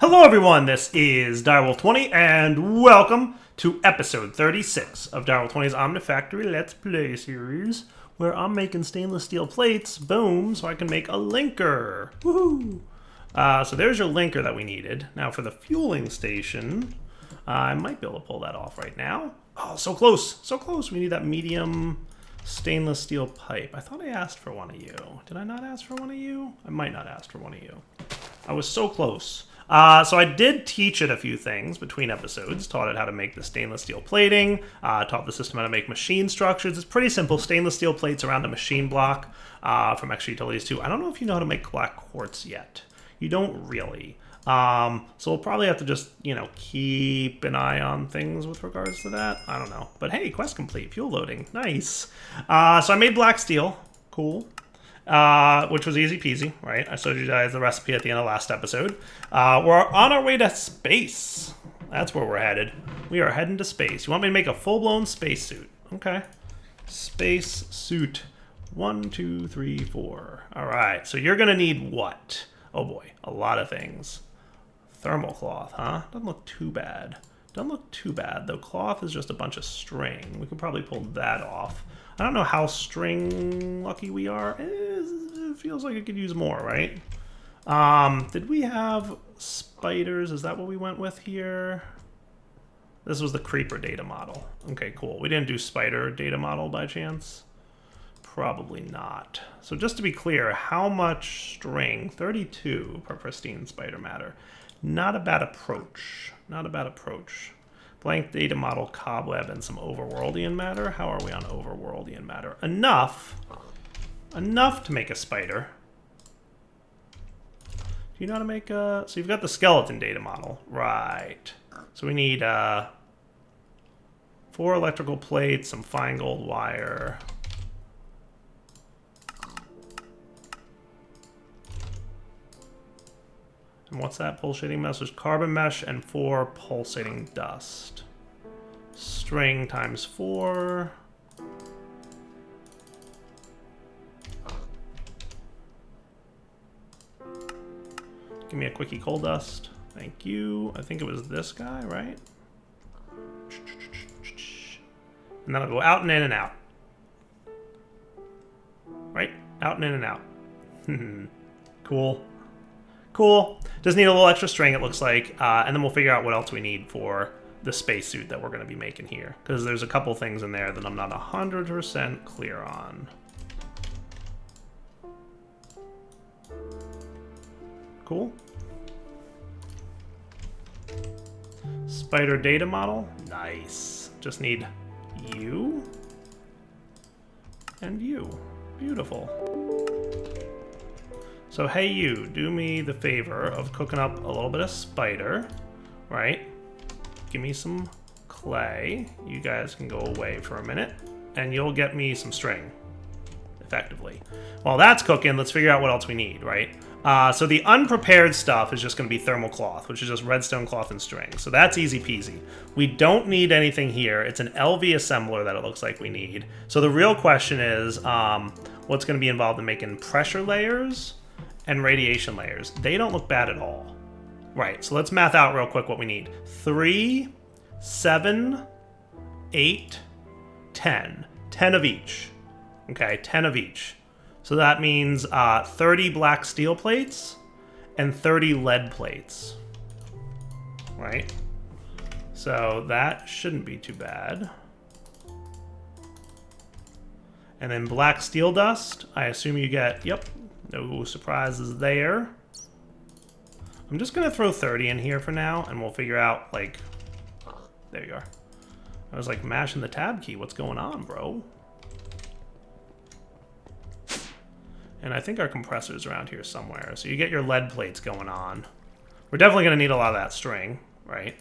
Hello everyone, this is Direwolf20 and welcome to episode 36 of Direwolf20's OmniFactory Let's Play series, where I'm making stainless steel plates, boom, so I can make a linker. Woohoo! So there's your linker that we needed. Now for the fueling station, I might be able to pull that off right now. Oh, so close, so close. We need that medium stainless steel pipe. I thought I asked for one of you. Did I not ask for one of you? I might not ask for one of you. I was so close. So I did teach it a few things between episodes. Taught it how to make the stainless steel plating. Taught the system how to make machine structures. It's pretty simple. Stainless steel plates around a machine block from Extra Utilities 2. I don't know if you know how to make black quartz yet. You don't really. So we'll probably have to just, keep an eye on things with regards to that. I don't know. But hey, quest complete. Fuel loading. Nice. So I made black steel. Cool. Which was easy peasy, right? I showed you guys the recipe at the end of last episode. We're on our way to space. That's where we're headed. We are heading to space. You want me to make a full-blown spacesuit? Okay. Spacesuit. 1, 2, 3, 4. All right. So you're going to need what? Oh boy, a lot of things. Thermal cloth, huh? Doesn't look too bad. Doesn't look too bad, though. Cloth is just a bunch of string. We could probably pull that off. I don't know how string lucky we are. It feels like it could use more, right? Did we have spiders? Is that what we went with here? This was the creeper data model. Okay, cool. We didn't do spider data model by chance? Probably not. So just to be clear, how much string? 32 per pristine spider matter. Not a bad approach. Not a bad approach. Blank data model, cobweb, and some overworldian matter. How are we on overworldian matter? Enough. Enough to make a spider. Do you know how to make a... So you've got the skeleton data model. Right. So we need 4 electrical plates, some fine gold wire. And what's that pulsating mesh? There's carbon mesh and 4 pulsating dust. String times 4. Give me a quickie coal dust. Thank you. I think it was this guy, right? And then I'll go out and in and out. Right? Out and in and out. Cool. Cool. Just need a little extra string, it looks like, and then we'll figure out what else we need for the spacesuit that we're going to be making here. Because there's a couple things in there that I'm not 100% clear on. Cool. Spider data model. Nice. Just need you and you. Beautiful. So hey you, do me the favor of cooking up a little bit of spider, right? Give me some clay. You guys can go away for a minute, and you'll get me some string, effectively. While that's cooking, let's figure out what else we need, right? So the unprepared stuff is just going to be thermal cloth, which is just redstone cloth and string. So that's easy peasy. We don't need anything here. It's an LV assembler that it looks like we need. So the real question is, what's going to be involved in making pressure layers and radiation layers? They don't look bad at all. Right, so let's math out real quick what we need. 3, 7, 8, 10. 10 of each. Okay, 10 of each. So that means 30 black steel plates and 30 lead plates. Right? So that shouldn't be too bad. And then black steel dust, I assume you get, yep, no surprises there. I'm just going to throw 30 in here for now, and we'll figure out, like... There you are. I was, like, mashing the tab key. What's going on, bro? And I think our compressor's around here somewhere. So you get your lead plates going on. We're definitely going to need a lot of that string, right?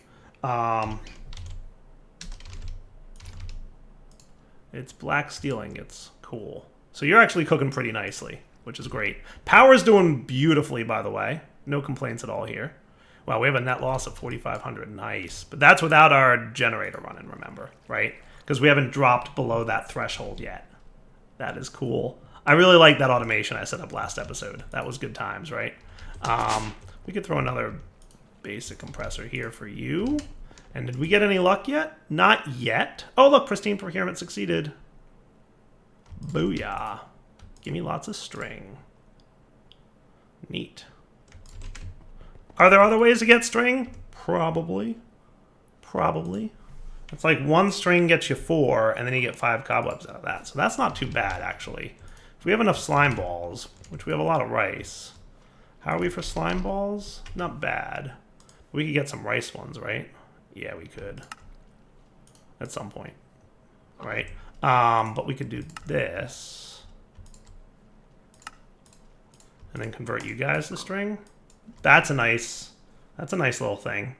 It's black steel ingots. Cool. So you're actually cooking pretty nicely, which is great. Power's doing beautifully, by the way. No complaints at all here. Wow, we have a net loss of 4,500. Nice. But that's without our generator running, remember, right? Because we haven't dropped below that threshold yet. That is cool. I really like that automation I set up last episode. That was good times, right? We could throw another basic compressor here for you. And did we get any luck yet? Not yet. Oh, look, pristine procurement succeeded. Booyah. Give me lots of string. Neat. Are there other ways to get string? Probably. Probably. It's like 1 string gets you 4, and then you get 5 cobwebs out of that. So that's not too bad, actually. If we have enough slime balls, which we have a lot of rice. How are we for slime balls? Not bad. We could get some rice ones, right? Yeah, we could. At some point. Right? But we could do this. And then convert you guys to string. That's a nice little thing.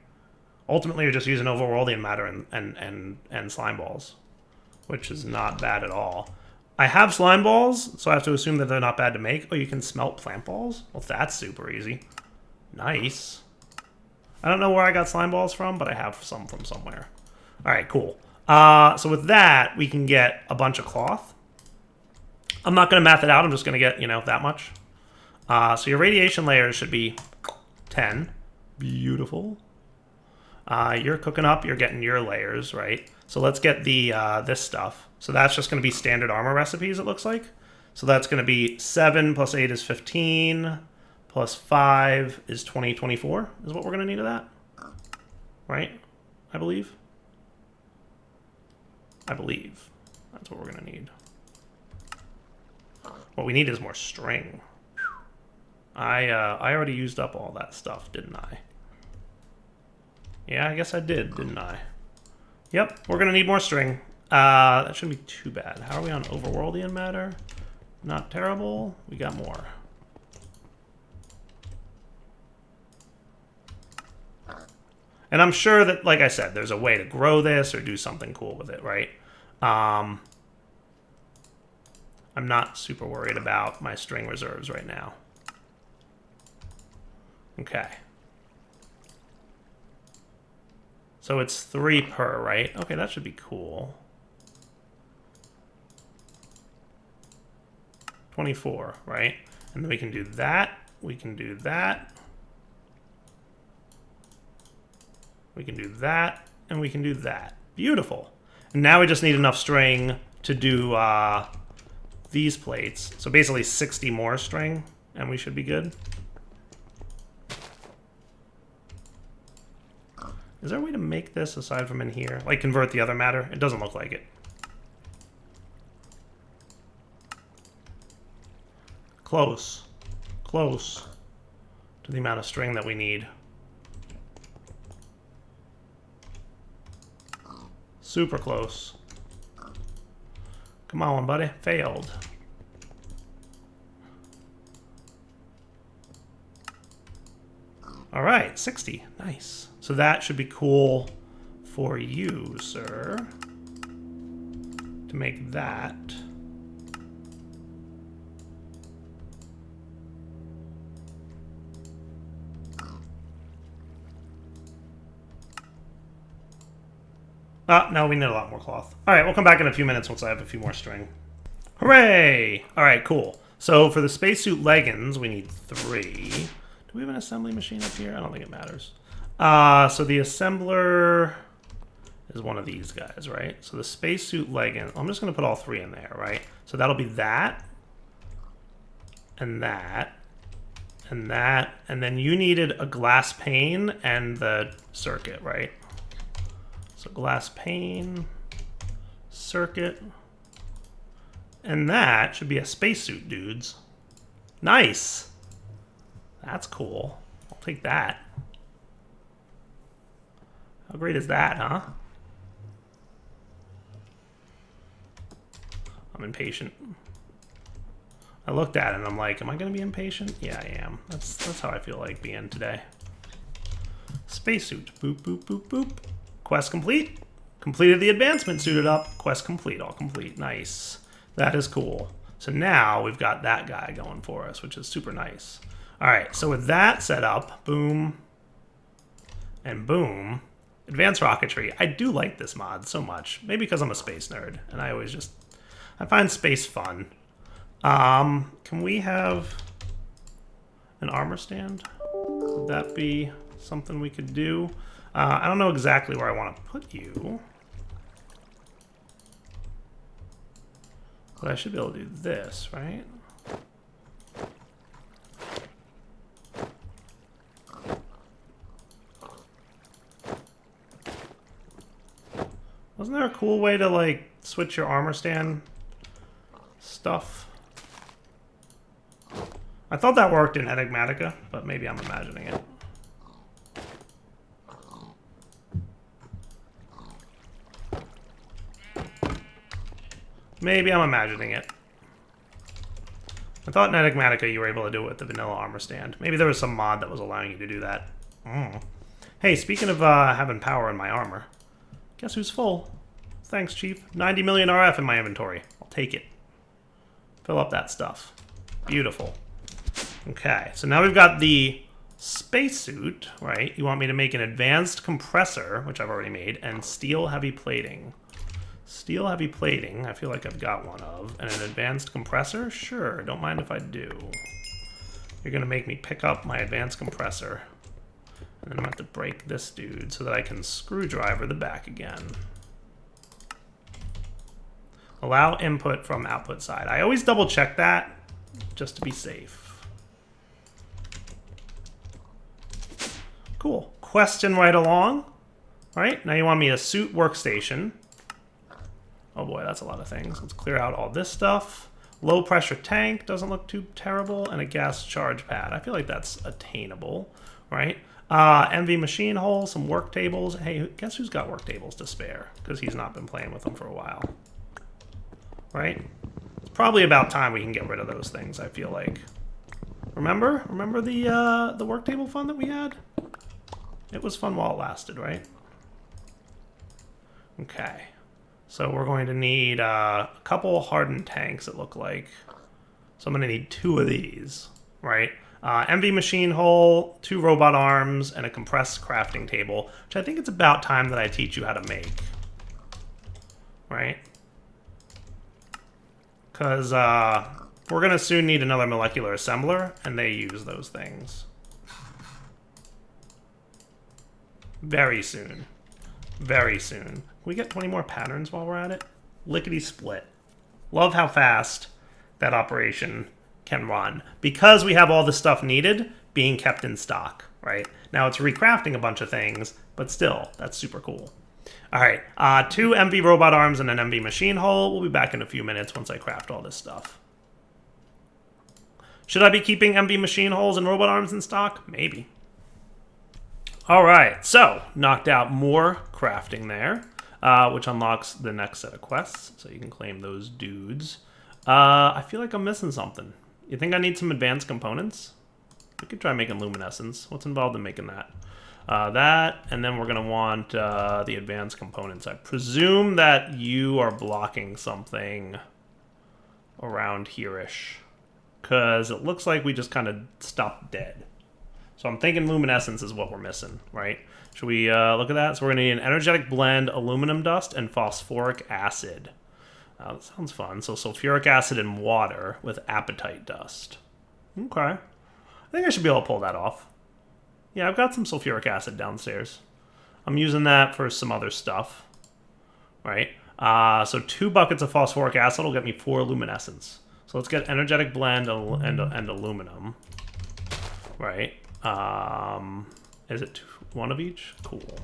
Ultimately, you're just using overworldian matter and slime balls, which is not bad at all. I have slime balls, so I have to assume that they're not bad to make. Oh, you can smelt plant balls? Well, that's super easy. Nice. I don't know where I got slime balls from, but I have some from somewhere. All right, cool. So with that, we can get a bunch of cloth. I'm not going to math it out. I'm just going to get, that much. So your radiation layers should be 10. Beautiful. You're cooking up. You're getting your layers, right? So let's get the this stuff. So that's just going to be standard armor recipes, it looks like. So that's going to be 7 plus 8 is 15, plus 5 is 20, 24 is what we're going to need of that. Right? I believe. That's what we're going to need. What we need is more string. I already used up all that stuff, didn't I? Yeah, I guess I did, didn't I? Yep, we're going to need more string. That shouldn't be too bad. How are we on overworldian matter? Not terrible. We got more. And I'm sure that, like I said, there's a way to grow this or do something cool with it, right? I'm not super worried about my string reserves right now. Okay. So it's 3 per, right? Okay, that should be cool. 24, right? And then we can do that. We can do that. We can do that. And we can do that. Beautiful. And now we just need enough string to do these plates. So basically 60 more string, and we should be good. Is there a way to make this aside from in here? Like convert the other matter? It doesn't look like it. Close. Close to the amount of string that we need. Super close. Come on, buddy. Failed. All right, 60. Nice. So that should be cool for you, sir, to make that. No, we need a lot more cloth. All right, we'll come back in a few minutes once I have a few more string. Hooray! All right, cool. So for the spacesuit leggings, we need 3. Do we have an assembly machine up here? I don't think it matters. So the assembler is one of these guys, right? So the spacesuit leggings, I'm just going to put all 3 in there, right? So that'll be that, and that, and that, and then you needed a glass pane and the circuit, right? So glass pane, circuit, and that should be a spacesuit, dudes. Nice. That's cool. I'll take that. How great is that, huh? I'm impatient. I looked at it and I'm like, am I going to be impatient? Yeah, I am. That's how I feel like being today. Spacesuit. Boop, boop, boop, boop. Quest complete. Completed the advancement, suited up. Quest complete, all complete. Nice. That is cool. So now we've got that guy going for us, which is super nice. All right, so with that set up, boom, and boom, advanced rocketry. I do like this mod so much. Maybe because I'm a space nerd, and I find space fun. Can we have an armor stand? Would that be something we could do. I don't know exactly where I want to put you. But I should be able to do this, right? Wasn't there a cool way to, like, switch your armor stand stuff? I thought that worked in Enigmatica, but maybe I'm imagining it. Maybe I'm imagining it. I thought in Enigmatica you were able to do it with the vanilla armor stand. Maybe there was some mod that was allowing you to do that. Hey, speaking of having power in my armor, guess who's full? Thanks, Chief. 90 million RF in my inventory. I'll take it. Fill up that stuff. Beautiful. Okay, so now we've got the spacesuit, right? You want me to make an advanced compressor, which I've already made, and steel heavy plating. Steel heavy plating, I feel like I've got one of. And an advanced compressor? Sure, don't mind if I do. You're gonna make me pick up my advanced compressor. And then I'm gonna have to break this dude so that I can screwdriver the back again. Allow input from output side. I always double check that just to be safe. Cool. Question right along. All right, now you want me a suit workstation. Oh boy, that's a lot of things. Let's clear out all this stuff. Low pressure tank doesn't look too terrible, and a gas charge pad. I feel like that's attainable, right? MV machine hole, some work tables. Hey, guess who's got work tables to spare? Because he's not been playing with them for a while. Right? It's probably about time we can get rid of those things, I feel like. Remember? Remember the work table fun that we had? It was fun while it lasted, right? Okay. So we're going to need a couple hardened tanks, it look like. So I'm going to need 2 of these, right? MV machine hole, 2 robot arms, and a compressed crafting table, which I think it's about time that I teach you how to make. Right? Because we're going to soon need another molecular assembler, and they use those things. Very soon. Very soon. Can we get 20 more patterns while we're at it? Lickety split. Love how fast that operation can run. Because we have all the stuff needed being kept in stock, right? Now it's recrafting a bunch of things, but still, that's super cool. All right, 2 MV robot arms and an MV machine hull. We'll be back in a few minutes once I craft all this stuff. Should I be keeping MV machine hulls and robot arms in stock? Maybe. All right, so knocked out more crafting there, which unlocks the next set of quests, so you can claim those dudes. I feel like I'm missing something. You think I need some advanced components? We could try making luminescence. What's involved in making that? That, and then we're going to want the advanced components. I presume that you are blocking something around here-ish, because it looks like we just kind of stopped dead. So I'm thinking luminescence is what we're missing, right? Should we look at that? So we're going to need an energetic blend, aluminum dust, and phosphoric acid. That sounds fun. So sulfuric acid and water with apatite dust. Okay. I think I should be able to pull that off. Yeah, I've got some sulfuric acid downstairs. I'm using that for some other stuff, right? So 2 buckets of phosphoric acid will get me 4 luminescence. So let's get energetic blend and aluminum, right? Is it 1 of each? Cool.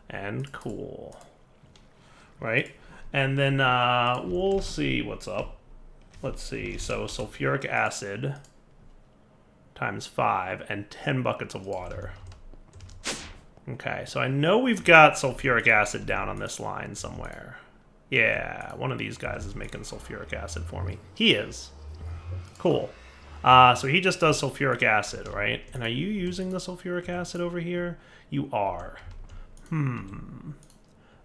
And cool. Right? And then we'll see what's up. Let's see. So sulfuric acid times 5 and 10 buckets of water. Okay, so I know we've got sulfuric acid down on this line somewhere. Yeah, one of these guys is making sulfuric acid for me. He is. Cool. So he just does sulfuric acid, right? And are you using the sulfuric acid over here? You are.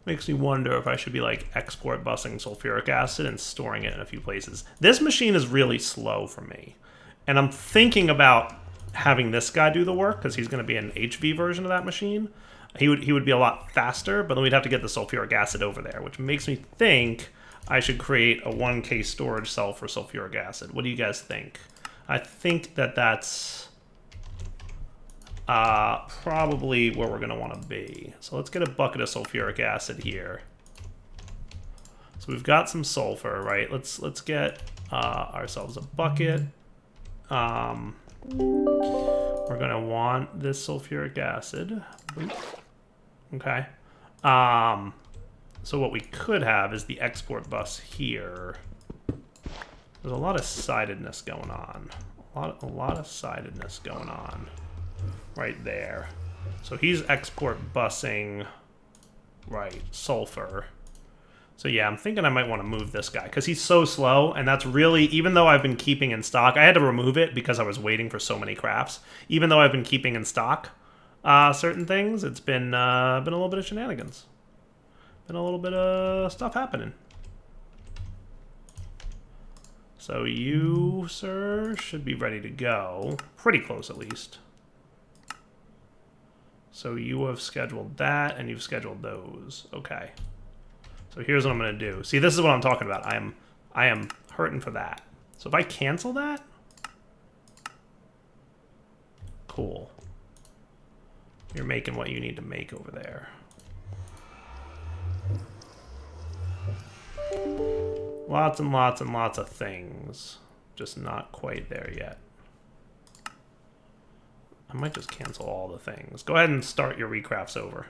Makes me wonder if I should be like export busing sulfuric acid and storing it in a few places. This machine is really slow for me. And I'm thinking about having this guy do the work because he's going to be an HV version of that machine. He would be a lot faster, but then we'd have to get the sulfuric acid over there, which makes me think I should create a 1K storage cell for sulfuric acid. What do you guys think? I think that that's probably where we're going to want to be. So let's get a bucket of sulfuric acid here. So we've got some sulfur, right? Let's get ourselves a bucket. We're going to want this sulfuric acid. Okay. So what we could have is the export bus here. There's a lot of sidedness going on. A lot of sidedness going on right there. So he's export busing, right, sulfur. So yeah, I'm thinking I might want to move this guy because he's so slow, and that's really, even though I've been keeping in stock, I had to remove it because I was waiting for so many crafts. Even though I've been keeping in stock certain things, it's been a little bit of shenanigans. Been a little bit of stuff happening. So you, sir, should be ready to go. Pretty close, at least. So you have scheduled that, and you've scheduled those. Okay. So here's what I'm going to do. See, this is what I'm talking about. I am hurting for that. So if I cancel that... Cool. You're making what you need to make over there. Lots and lots and lots of things. Just not quite there yet. I might just cancel all the things. Go ahead and start your recrafts over.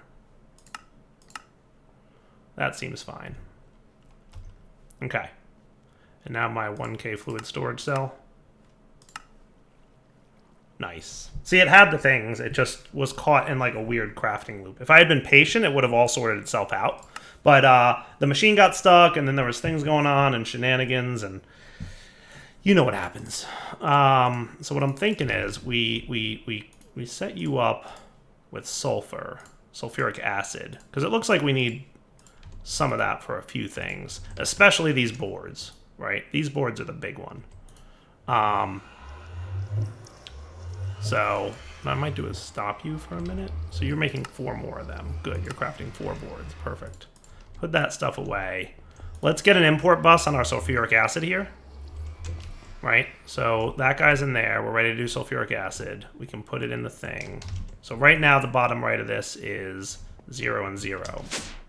That seems fine. Okay. And now my 1K fluid storage cell. Nice. See, it had the things. It just was caught in like a weird crafting loop. If I had been patient, it would have all sorted itself out. But the machine got stuck, and then there was things going on and shenanigans, and you know what happens. So what I'm thinking is we set you up with sulfuric acid, because it looks like we need some of that for a few things, especially these boards, right? These boards are the big one. So what I might do is stop you for a minute. So you're making 4 more of them. Good, you're crafting 4 boards. Perfect. Put that stuff away. Let's get an import bus on our sulfuric acid here. Right? So that guy's in there. We're ready to do sulfuric acid. We can put it in the thing. So right now, the bottom right of this is 0 and 0.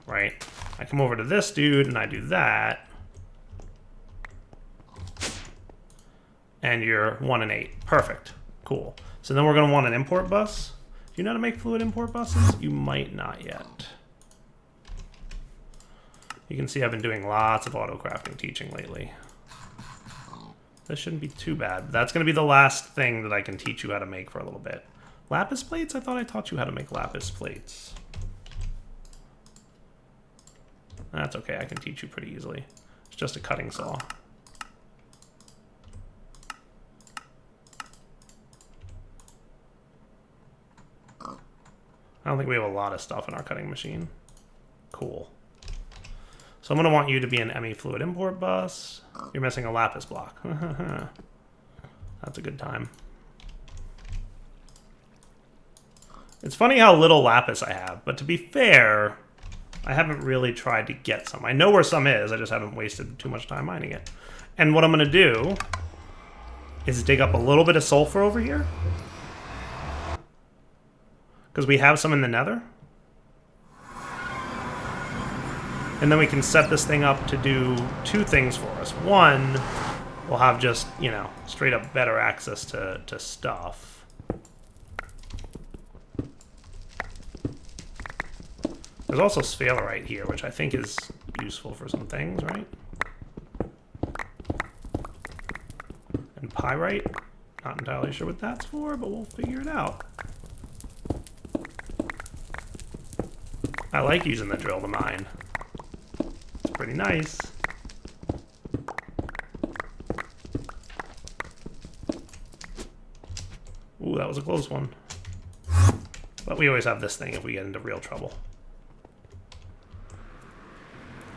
Right? I come over to this dude and I do that. And you're 1 and 8. Perfect. Cool. So then we're going to want an import bus. Do you know how to make fluid import buses? You might not yet. You can see I've been doing lots of auto crafting teaching lately. This shouldn't be too bad. That's going to be the last thing that I can teach you how to make for a little bit. Lapis plates? I thought I taught you how to make lapis plates. That's okay. I can teach you pretty easily. It's just a cutting saw. I don't think we have a lot of stuff in our cutting machine. Cool. So I'm going to want you to be an ME fluid import bus. You're missing a lapis block. That's a good time. It's funny how little lapis I have, but to be fair, I haven't really tried to get some. I know where some is, I just haven't wasted too much time mining it. And what I'm going to do is dig up a little bit of sulfur over here. Because we have some in the nether. And then we can set this thing up to do 2 things for us. One, we'll have just, you know, straight up better access to stuff. There's also sphalerite here, which I think is useful for some things, right? And pyrite, not entirely sure what that's for, but we'll figure it out. I like using the drill to mine. It's pretty nice. Ooh, that was a close one. But we always have this thing if we get into real trouble.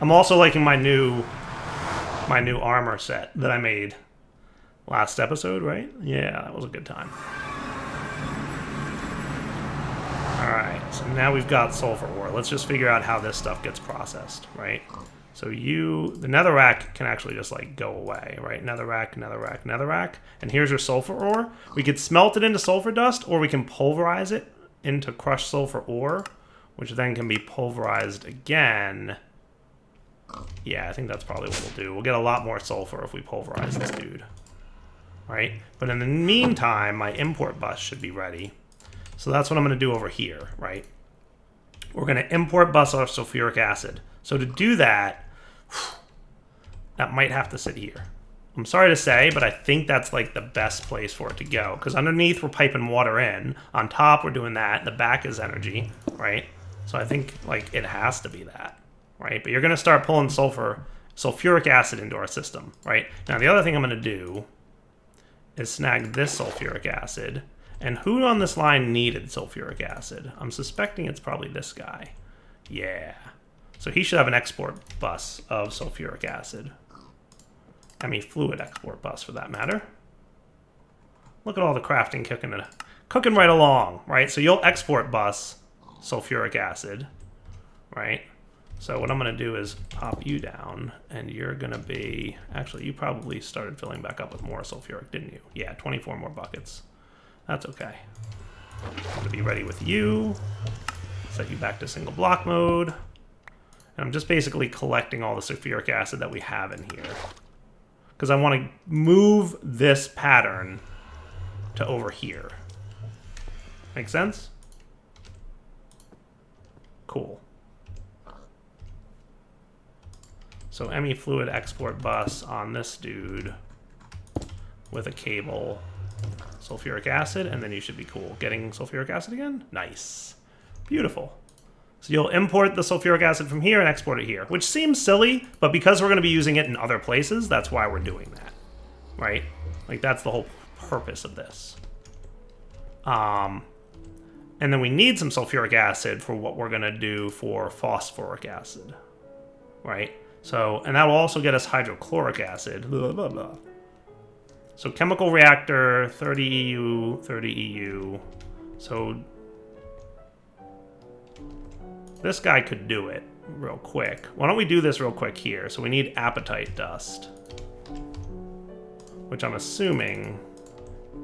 I'm also liking my new armor set that I made last episode, right? Yeah, that was a good time. Alright, so now we've got sulfur ore. Let's just figure out how this stuff gets processed, right? So the netherrack can actually just like go away, right? Netherrack, netherrack, netherrack. And here's your sulfur ore. We could smelt it into sulfur dust, or we can pulverize it into crushed sulfur ore, which then can be pulverized again. Yeah, I think that's probably what we'll do. We'll get a lot more sulfur if we pulverize this dude, right? But in the meantime, my import bus should be ready. So that's what I'm going to do over here, right? We're going to import bus our sulfuric acid. So to do that, that might have to sit here. I'm sorry to say, but I think that's like the best place for it to go. Because underneath, we're piping water in. On top, we're doing that. The back is energy, right? So I think like it has to be that, right? But you're going to start pulling sulfuric acid into our system, right? Now, the other thing I'm going to do is snag this sulfuric acid. And who on this line needed sulfuric acid? I'm suspecting it's probably this guy. Yeah. So he should have an export bus of sulfuric acid. I mean, fluid export bus for that matter. Look at all the crafting cooking right along, right? So you'll export bus sulfuric acid, right? So what I'm going to do is pop you down, and you're going to be... Actually, you probably started filling back up with more sulfuric, didn't you? Yeah, 24 more buckets. That's okay. I'm going to be ready with you. Set you back to single block mode. And I'm just basically collecting all the sulfuric acid that we have in here. Because I want to move this pattern to over here. Make sense? Cool. So ME fluid export bus on this dude with a cable, sulfuric acid, and then you should be cool. Getting sulfuric acid again? Nice. Beautiful. So you'll import the sulfuric acid from here and export it here, which seems silly, but because we're going to be using it in other places, that's why we're doing that, right? Like, that's the whole purpose of this. And then we need some sulfuric acid for what we're going to do for phosphoric acid, right? So, and that will also get us hydrochloric acid, blah, blah, blah. So chemical reactor, 30 EU, 30 EU. So this guy could do it real quick. Why don't we do this real quick here? So we need apatite dust, which I'm assuming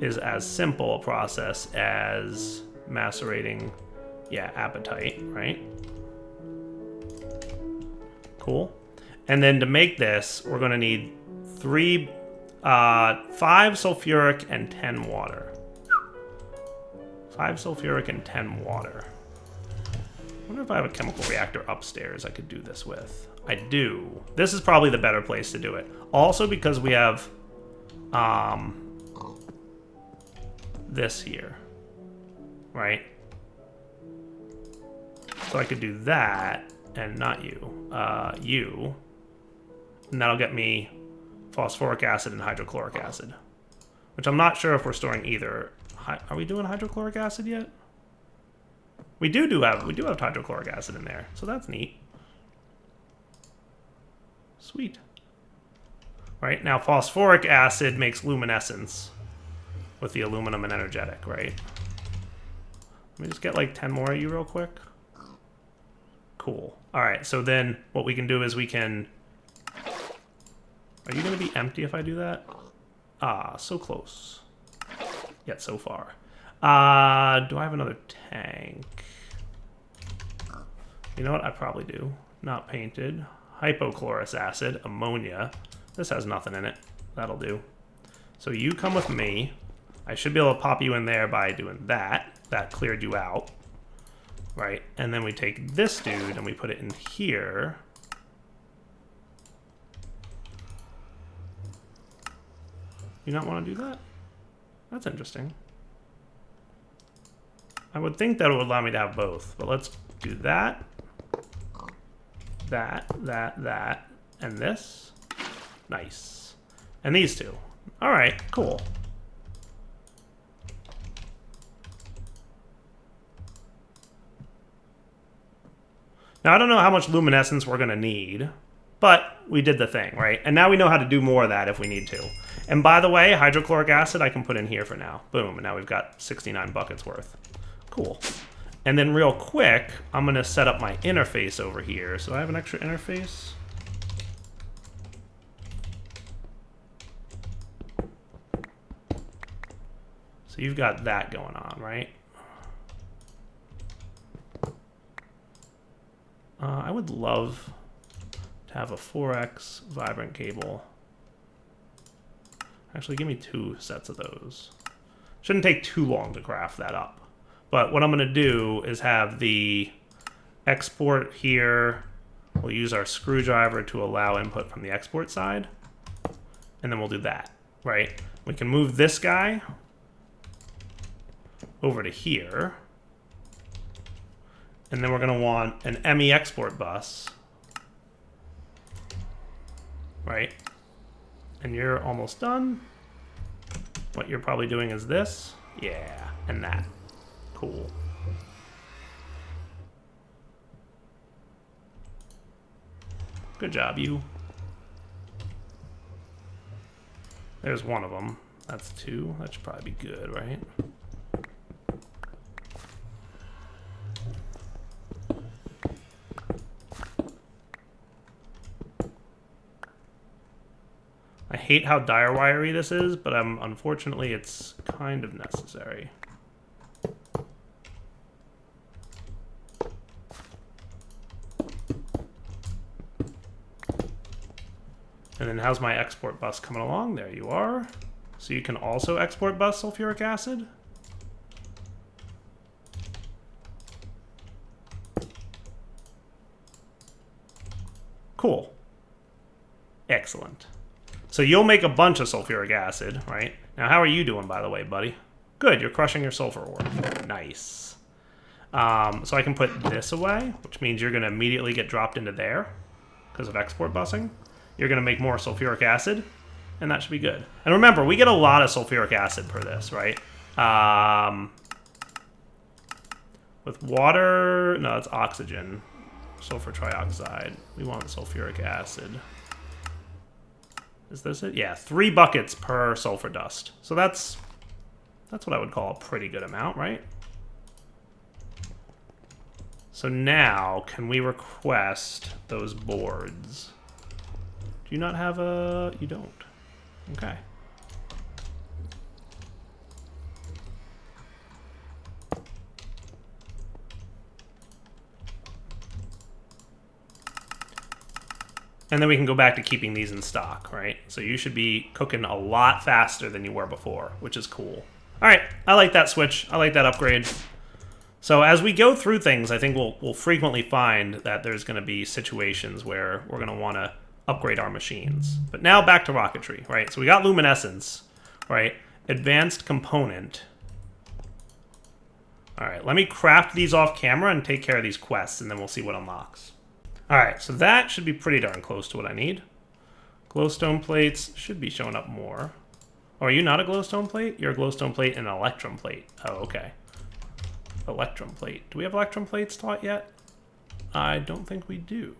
is as simple a process as macerating, yeah, apatite, right? Cool. And then to make this, we're going to need 5 sulfuric and 10 water. 5 sulfuric and 10 water. I wonder if I have a chemical reactor upstairs I could do this with. I do. This is probably the better place to do it. Also because we have this here, right? So I could do that and not you. You. And that'll get me phosphoric acid and hydrochloric acid, which I'm not sure if we're storing either. Are we doing hydrochloric acid yet? We do have hydrochloric acid in there, so that's neat. Sweet. Right, now phosphoric acid makes luminescence with the aluminum and energetic, right? Let me just get like 10 more of you real quick. Cool. All right, so then what we can do is we can... Are you going to be empty if I do that? Ah, so close. Yet so far. Do I have another tank? You know what? I probably do. Not painted. Hypochlorous acid. Ammonia. This has nothing in it. That'll do. So you come with me. I should be able to pop you in there by doing that. That cleared you out. Right? And then we take this dude and we put it in here. You not want to do that? That's interesting. I would think that it would allow me to have both, but let's do that. That, and this. Nice. And these two. All right, cool. Now, I don't know how much luminescence we're going to need, but we did the thing, right? And now we know how to do more of that if we need to. And by the way, hydrochloric acid I can put in here for now. Boom, and now we've got 69 buckets worth. Cool. And then real quick, I'm going to set up my interface over here. So I have an extra interface. So you've got that going on, right? I would love to have a 4x vibrant cable. Actually, give me 2 sets of those. Shouldn't take too long to craft that up. But what I'm going to do is have the export here. We'll use our screwdriver to allow input from the export side. And then we'll do that, right? We can move this guy over to here. And then we're going to want an ME export bus, right? And you're almost done. What you're probably doing is this. Yeah, and that. Cool. Good job, you. There's one of them. That's 2. That should probably be good, right? I hate how dire wiry this is, but unfortunately it's kind of necessary. And then how's my export bus coming along? There you are. So you can also export bus sulfuric acid. Cool. Excellent. So you'll make a bunch of sulfuric acid, right? Now, how are you doing, by the way, buddy? Good, you're crushing your sulfur ore. Nice. So I can put this away, which means you're going to immediately get dropped into there because of export busing. You're going to make more sulfuric acid, and that should be good. And remember, we get a lot of sulfuric acid per this, right? With water, no, it's oxygen. Sulfur trioxide. We want sulfuric acid. Is this it? Yeah, 3 buckets per sulfur dust. So that's what I would call a pretty good amount, right? So now, can we request those boards? Do you not have a... You don't. Okay. And then we can go back to keeping these in stock, right? So you should be cooking a lot faster than you were before, which is cool. All right, I like that switch. I like that upgrade. So as we go through things, I think we'll frequently find that there's going to be situations where we're going to want to upgrade our machines. But now back to rocketry, right? So we got luminescence, right? Advanced component. All right, let me craft these off camera and take care of these quests, and then we'll see what unlocks. All right, so that should be pretty darn close to what I need. Glowstone plates should be showing up more. Oh, are you not a glowstone plate? You're a glowstone plate and an electrum plate. Oh, okay. Electrum plate. Do we have electrum plates taught yet? I don't think we do.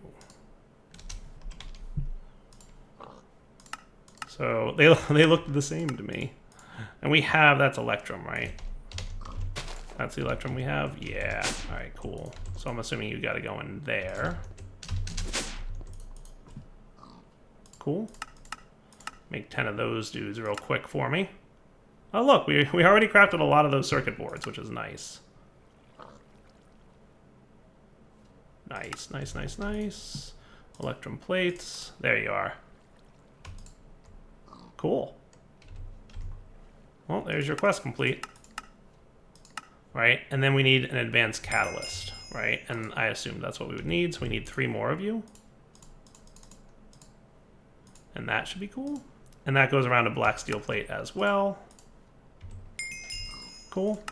So they look the same to me. And we have, that's electrum, right? That's the electrum we have? Yeah. All right, cool. So I'm assuming you got to go in there. Cool. Make 10 of those dudes real quick for me. Oh, look, we already crafted a lot of those circuit boards, which is nice. Nice, nice, nice, nice. Electrum plates. There you are. Cool. Well, there's your quest complete. Right? And then we need an advanced catalyst, right? And I assumed that's what we would need, so we need 3 more of you. And that should be cool. And that goes around a black steel plate as well. Cool.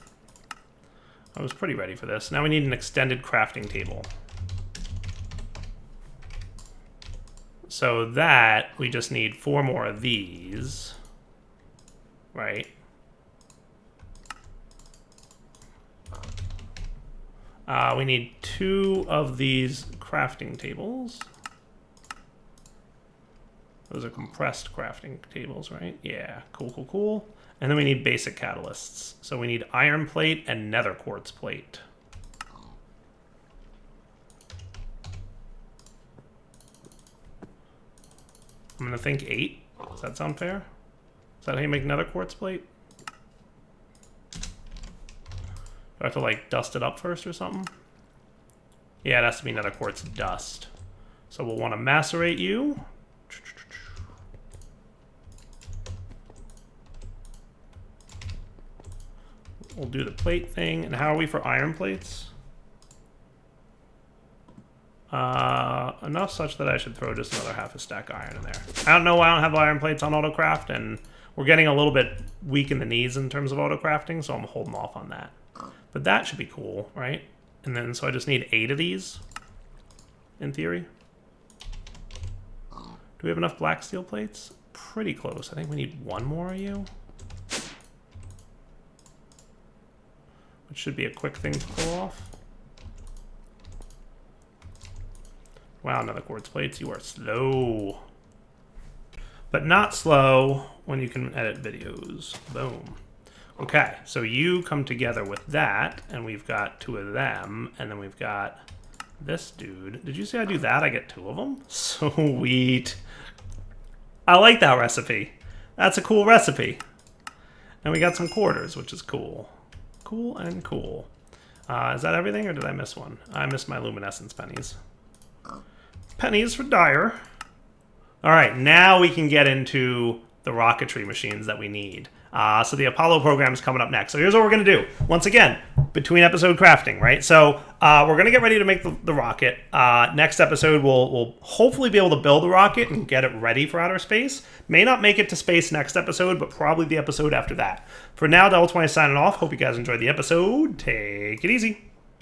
I was pretty ready for this. Now we need an extended crafting table. So that, we just need 4 more of these. Right? We need 2 of these crafting tables. Those are compressed crafting tables, right? Yeah, cool, cool, cool. And then we need basic catalysts. So we need iron plate and nether quartz plate. I'm gonna think 8. Does that sound fair? Is that how you make nether quartz plate? I have to like dust it up first or something? Yeah, it has to be another quartz dust. So we'll want to macerate you. We'll do the plate thing. And how are we for iron plates? Enough such that I should throw just another half a stack of iron in there. I don't know why I don't have iron plates on autocraft, and we're getting a little bit weak in the knees in terms of autocrafting, so I'm holding off on that. But that should be cool, right? And then, so I just need 8 of these, in theory. Do we have enough black steel plates? Pretty close. I think we need 1 more of you. Which should be a quick thing to pull off. Wow, another quartz plates. You are slow. But not slow when you can edit videos. Boom. Okay, so you come together with that, and we've got 2 of them, and then we've got this dude. Did you see I do that? I get 2 of them? Sweet. I like that recipe. That's a cool recipe. And we got some quarters, which is cool. Cool and cool. Is that everything, or did I miss one? I missed my luminescence pennies. Pennies for Dyer. All right, now we can get into the rocketry machines that we need. So the Apollo program is coming up next. So here's what we're going to do. Once again, between episode crafting, right? So we're going to get ready to make the rocket. Next episode, we'll hopefully be able to build the rocket and get it ready for outer space. May not make it to space next episode, but probably the episode after that. For now, Devil20 signing off. Hope you guys enjoyed the episode. Take it easy.